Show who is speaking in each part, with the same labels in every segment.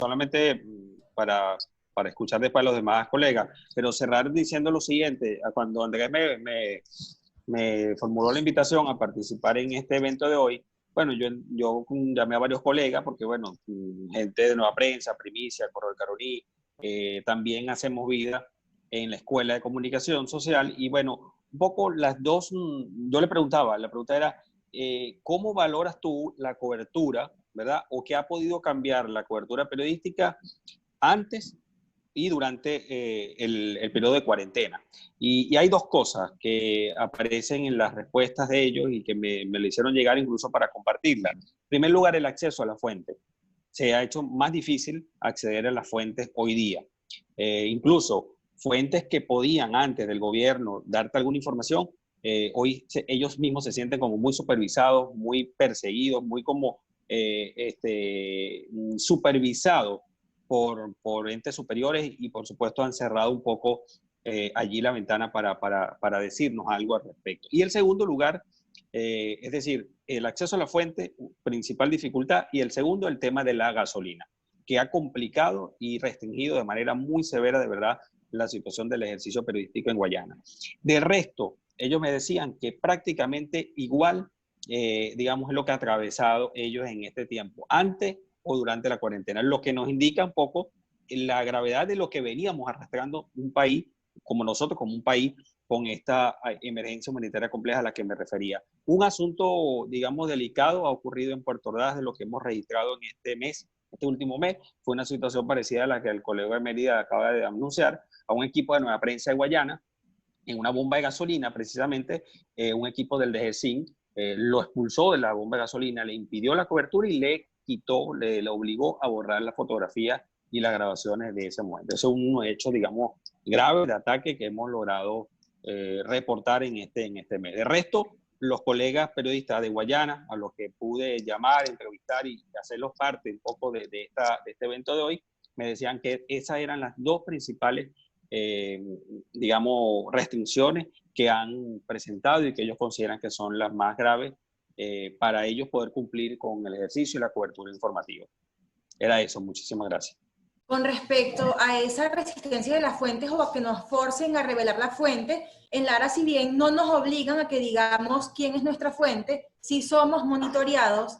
Speaker 1: solamente para escuchar después a los demás colegas, pero cerrar diciendo lo siguiente: cuando Andrés me formuló la invitación a participar en este evento de hoy, bueno, yo llamé a varios colegas porque, bueno, gente de Nueva Prensa, Primicia, Correo del Caroní, también hacemos vida en la Escuela de Comunicación Social, y bueno, un poco las dos, yo le preguntaba, la pregunta era, ¿cómo valoras tú la cobertura, verdad? ¿O qué ha podido cambiar la cobertura periodística antes y durante el periodo de cuarentena? Y hay dos cosas que aparecen en las respuestas de ellos y que me lo hicieron llegar incluso para compartirlas. En primer lugar, el acceso a la fuente. Se ha hecho más difícil acceder a las fuentes hoy día. Incluso fuentes que podían antes del gobierno darte alguna información, hoy ellos mismos se sienten como muy supervisados, muy perseguidos, muy como supervisados por entes superiores, y por supuesto han cerrado un poco allí la ventana para decirnos algo al respecto. Y el segundo lugar, es decir, el acceso a la fuente, principal dificultad, y el segundo, el tema de la gasolina, que ha complicado y restringido de manera muy severa, de verdad, la situación del ejercicio periodístico en Guayana. De resto, ellos me decían que prácticamente igual, digamos, es lo que ha atravesado ellos en este tiempo, antes o durante la cuarentena, lo que nos indica un poco la gravedad de lo que veníamos arrastrando un país como nosotros, como un país con esta emergencia humanitaria compleja a la que me refería. Un asunto, digamos, delicado ha ocurrido en Puerto Ordaz, de lo que hemos registrado en este mes, este último mes. Fue una situación parecida a la que el colega de Mérida acaba de anunciar, a un equipo de Nueva Prensa de Guayana, en una bomba de gasolina, precisamente, un equipo del DGCIN lo expulsó de la bomba de gasolina, le impidió la cobertura y le quitó, le obligó a borrar las fotografías y las grabaciones de ese momento. Eso es un hecho, digamos, grave de ataque que hemos logrado reportar en este mes. De resto, los colegas periodistas de Guayana, a los que pude llamar, entrevistar y hacerlos parte un poco de este evento de hoy, me decían que esas eran las dos principales, digamos, restricciones que han presentado y que ellos consideran que son las más graves para ellos poder cumplir con el ejercicio y la cobertura informativa. Era eso, muchísimas gracias.
Speaker 2: Con respecto a esa resistencia de las fuentes o a que nos forcen a revelar la fuente, en Lara, si bien no nos obligan a que digamos quién es nuestra fuente, si somos monitoreados,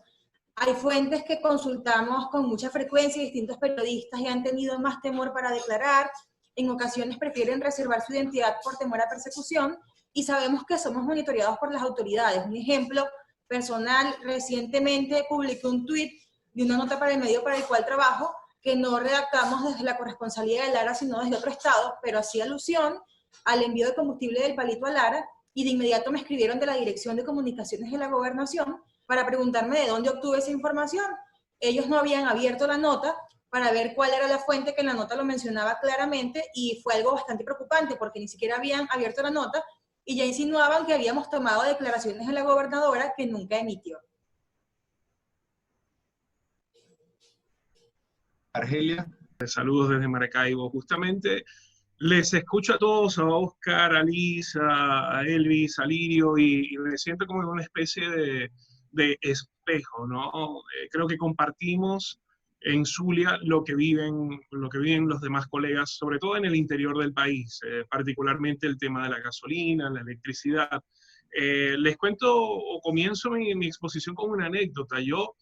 Speaker 2: hay fuentes que consultamos con mucha frecuencia, distintos periodistas y han tenido más temor para declarar, en ocasiones prefieren reservar su identidad por temor a persecución, y sabemos que somos monitoreados por las autoridades. Un ejemplo personal: recientemente publiqué un tuit de una nota para el medio para el cual trabajo, que no redactamos desde la corresponsalía de Lara, sino desde otro estado, pero hacía alusión al envío de combustible del Palito a Lara, y de inmediato me escribieron de la Dirección de Comunicaciones de la Gobernación para preguntarme de dónde obtuve esa información. Ellos no habían abierto la nota para ver cuál era la fuente, que en la nota lo mencionaba claramente, y fue algo bastante preocupante porque ni siquiera habían abierto la nota y ya insinuaban que habíamos tomado declaraciones de la gobernadora que nunca emitió.
Speaker 3: Argelia, saludos desde Maracaibo. Justamente les escucho a todos, a Oscar, a Liz, a Elvis, a Lirio, y me siento como en una especie de espejo, ¿no? Creo que compartimos en Zulia lo que viven los demás colegas, sobre todo en el interior del país, particularmente el tema de la gasolina, la electricidad. Les cuento o comienzo mi exposición con una anécdota. Yo,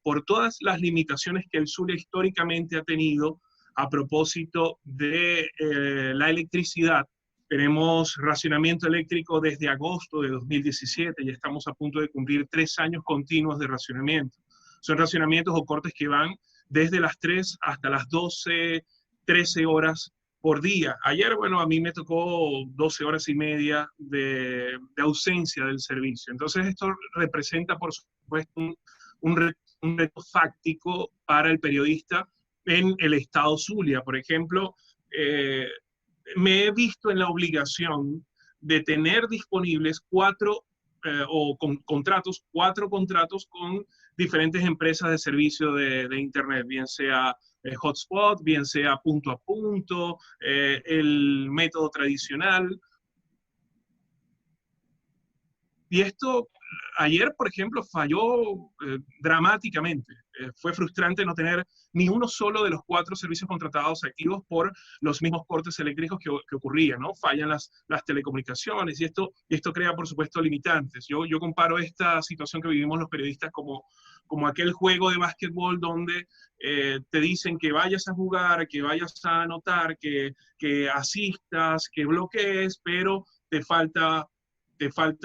Speaker 3: por todas las limitaciones que el Zulia históricamente ha tenido a propósito de la electricidad, tenemos racionamiento eléctrico desde agosto de 2017, ya estamos a punto de cumplir 3 años continuos de racionamiento. Son racionamientos o cortes que van desde las 3 hasta las 12, 13 horas por día. Ayer, bueno, a mí me tocó 12 horas y media de ausencia del servicio. Entonces esto representa, por supuesto, un reto fáctico para el periodista en el estado Zulia. Por ejemplo, me he visto en la obligación de tener disponibles 4 contratos con diferentes empresas de servicio de Internet, bien sea hotspot, bien sea punto a punto, el método tradicional. Y esto ayer, por ejemplo, falló dramáticamente. fue frustrante no tener ni uno solo de los 4 servicios contratados activos por los mismos cortes eléctricos que ocurrían, ¿no? Fallan las telecomunicaciones y esto crea, por supuesto, limitantes. Yo comparo esta situación que vivimos los periodistas como aquel juego de básquetbol donde te dicen que vayas a jugar, que vayas a anotar, que asistas, que bloquees, pero te falta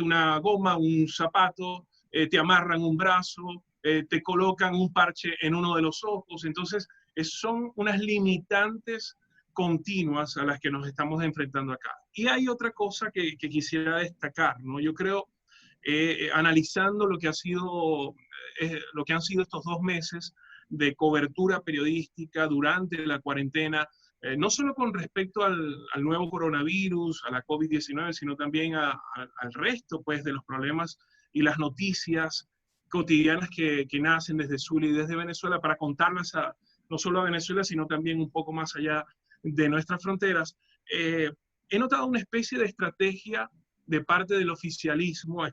Speaker 3: una goma, un zapato, te amarran un brazo, te colocan un parche en uno de los ojos. Entonces, son unas limitantes continuas a las que nos estamos enfrentando acá. Y hay otra cosa que quisiera destacar, ¿no? Yo creo, analizando lo que lo que han sido estos 2 meses de cobertura periodística durante la cuarentena, no solo con respecto al nuevo coronavirus, a la COVID-19, sino también al resto, pues, de los problemas y las noticias cotidianas que nacen desde Zulia y desde Venezuela, para contarlas no solo a Venezuela, sino también un poco más allá de nuestras fronteras. He notado una especie de estrategia de parte del oficialismo.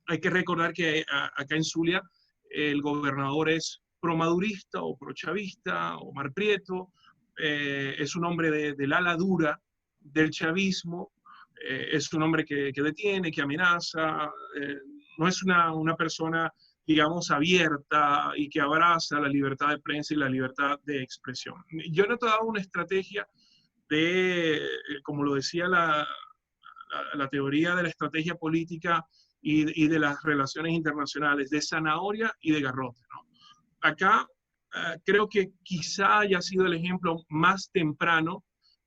Speaker 3: Hay que recordar que acá en Zulia el gobernador es promadurista o prochavista, Omar Prieto, es un hombre del ala dura del chavismo, es un hombre que detiene, que amenaza, no es una persona, digamos, abierta y que abraza la libertad de prensa y la libertad de expresión. Yo he notado una estrategia como lo decía la teoría de la estrategia política y de las relaciones internacionales, de zanahoria y de garrote, ¿no? Acá creo que quizá haya sido el ejemplo más temprano,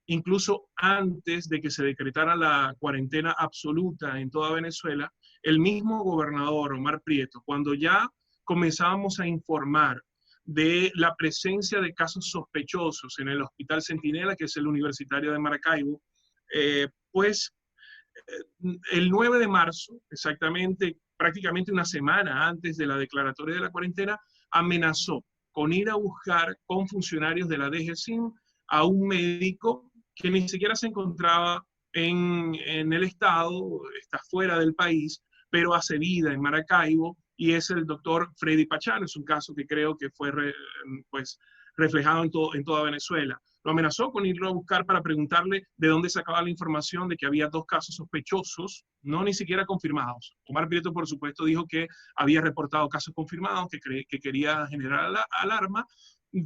Speaker 3: incluso antes de que se decretara la cuarentena absoluta en toda Venezuela, el mismo gobernador Omar Prieto, cuando ya comenzábamos a informar de la presencia de casos sospechosos en el Hospital Centinela, que es el universitario de Maracaibo, pues el 9 de marzo, exactamente, prácticamente una semana antes de la declaratoria de la cuarentena, amenazó con ir a buscar con funcionarios de la DGCIM a un médico que ni siquiera se encontraba en el estado, está fuera del país, pero hace vida en Maracaibo, y es el doctor Freddy Pachano. Es un caso que creo que fue pues, reflejado en toda Venezuela. Lo amenazó con irlo a buscar para preguntarle de dónde sacaba la información de que había 2 casos sospechosos, no ni siquiera confirmados. Omar Prieto, por supuesto, dijo que había reportado casos confirmados, que quería generar alarma,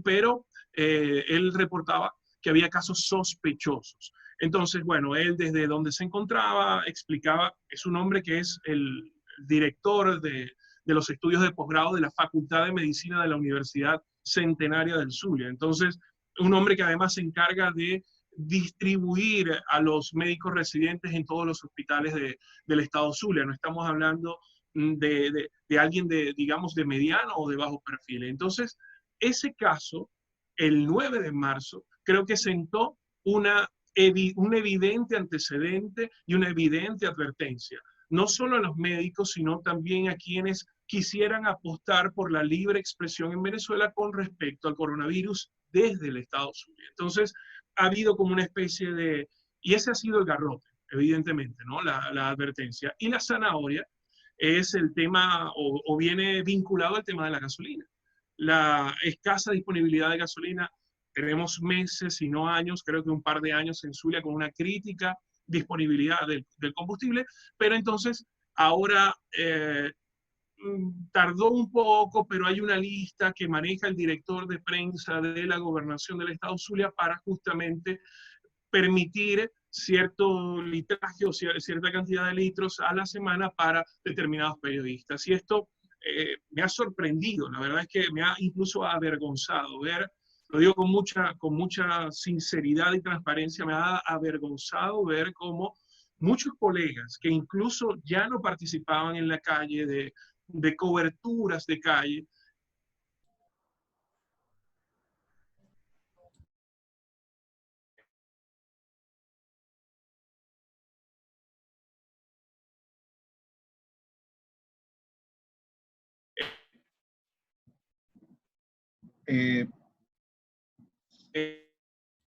Speaker 3: pero él reportaba que había casos sospechosos. Entonces, bueno, él desde donde se encontraba explicaba, es un hombre que es el director de los estudios de posgrado de la Facultad de Medicina de la Universidad Centenaria del Zulia. Entonces, un hombre que además se encarga de distribuir a los médicos residentes en todos los hospitales del estado Zulia. No estamos hablando de alguien digamos, de mediano o de bajo perfil. Entonces, ese caso, el 9 de marzo, creo que sentó un evidente antecedente y una evidente advertencia, no solo a los médicos, sino también a quienes quisieran apostar por la libre expresión en Venezuela con respecto al coronavirus desde el estado Zulia. Entonces, ha habido como una especie y ese ha sido el garrote, evidentemente, ¿no? La advertencia. Y la zanahoria es el tema, o viene vinculado al tema de la gasolina. La escasa disponibilidad de gasolina, tenemos meses, si no años, creo que un par de años en Zulia con una crítica disponibilidad del combustible, pero entonces ahora tardó un poco, pero hay una lista que maneja el director de prensa de la gobernación del estado Zulia para justamente permitir cierto litraje o cierta cantidad de litros a la semana para determinados periodistas. Y esto me ha sorprendido, la verdad es que me ha incluso avergonzado ver, lo digo con mucha sinceridad y transparencia, me ha avergonzado ver cómo muchos colegas que incluso ya no participaban en la calle de coberturas de calle,